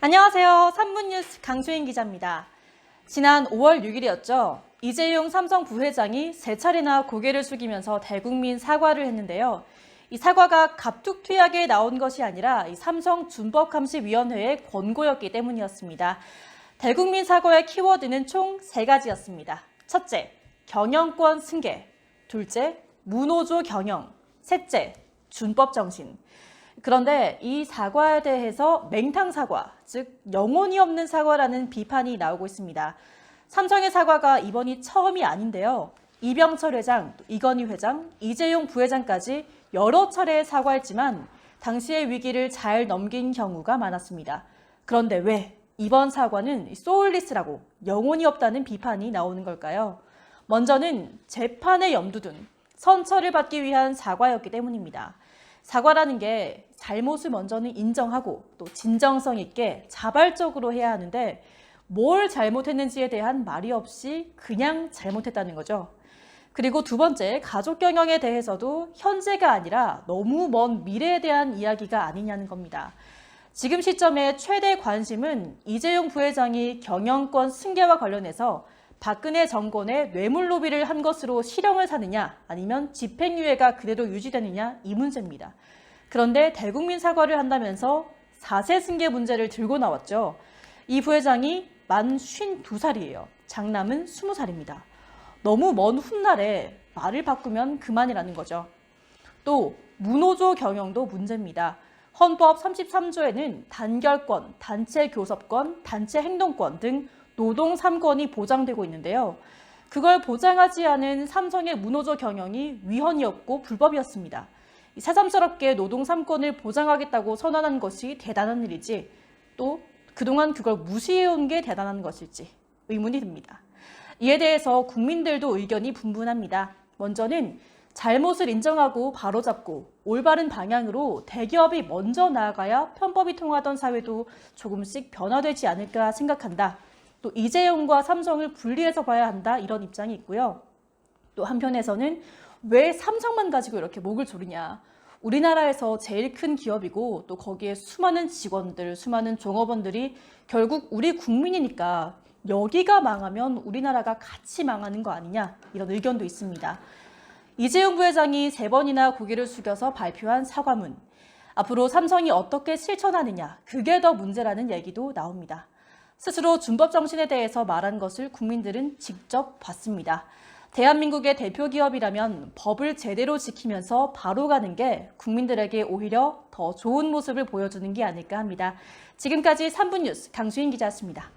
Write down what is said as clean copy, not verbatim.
안녕하세요. 3분 뉴스 강수인 기자입니다. 지난 5월 6일이었죠. 이재용 삼성 부회장이 세 차례나 고개를 숙이면서 대국민 사과를 했는데요. 이 사과가 갑툭튀하게 나온 것이 아니라 이 삼성 준법감시위원회의 권고였기 때문이었습니다. 대국민 사과의 키워드는 총 3가지였습니다. 첫째, 경영권 승계. 둘째, 무노조 경영. 셋째, 준법 정신. 그런데 이 사과에 대해서 맹탕 사과, 즉 영혼이 없는 사과라는 비판이 나오고 있습니다. 삼성의 사과가 이번이 처음이 아닌데요. 이병철 회장, 이건희 회장, 이재용 부회장까지 여러 차례 사과했지만 당시의 위기를 잘 넘긴 경우가 많았습니다. 그런데 왜 이번 사과는 소울리스라고 영혼이 없다는 비판이 나오는 걸까요? 먼저는 재판에 염두둔 선처를 받기 위한 사과였기 때문입니다. 사과라는 게 잘못을 먼저는 인정하고 또 진정성 있게 자발적으로 해야 하는데 뭘 잘못했는지에 대한 말이 없이 그냥 잘못했다는 거죠. 그리고 두 번째, 가족 경영에 대해서도 현재가 아니라 너무 먼 미래에 대한 이야기가 아니냐는 겁니다. 지금 시점에 최대 관심은 이재용 부회장이 경영권 승계와 관련해서 박근혜 정권의 뇌물 로비를 한 것으로 실형을 사느냐 아니면 집행유예가 그대로 유지되느냐 이 문제입니다. 그런데 대국민 사과를 한다면서 4세 승계 문제를 들고 나왔죠. 이 부회장이 만 52살이에요. 장남은 20살입니다. 너무 먼 훗날에 말을 바꾸면 그만이라는 거죠. 또 무노조 경영도 문제입니다. 헌법 33조에는 단결권, 단체 교섭권, 단체 행동권 등 노동 3권이 보장되고 있는데요. 그걸 보장하지 않은 삼성의 무노조 경영이 위헌이었고 불법이었습니다. 새삼스럽게 노동 3권을 보장하겠다고 선언한 것이 대단한 일이지 또 그동안 그걸 무시해온 게 대단한 것일지 의문이 듭니다. 이에 대해서 국민들도 의견이 분분합니다. 먼저는 잘못을 인정하고 바로잡고 올바른 방향으로 대기업이 먼저 나아가야 편법이 통하던 사회도 조금씩 변화되지 않을까 생각한다. 또 이재용과 삼성을 분리해서 봐야 한다 이런 입장이 있고요. 또 한편에서는 왜 삼성만 가지고 이렇게 목을 조르냐. 우리나라에서 제일 큰 기업이고 또 거기에 수많은 직원들, 수많은 종업원들이 결국 우리 국민이니까 여기가 망하면 우리나라가 같이 망하는 거 아니냐 이런 의견도 있습니다. 이재용 부회장이 3번이나 고개를 숙여서 발표한 사과문. 앞으로 삼성이 어떻게 실천하느냐 그게 더 문제라는 얘기도 나옵니다. 스스로 준법 정신에 대해서 말한 것을 국민들은 직접 봤습니다. 대한민국의 대표 기업이라면 법을 제대로 지키면서 바로 가는 게 국민들에게 오히려 더 좋은 모습을 보여주는 게 아닐까 합니다. 지금까지 3분 뉴스 강수인 기자였습니다.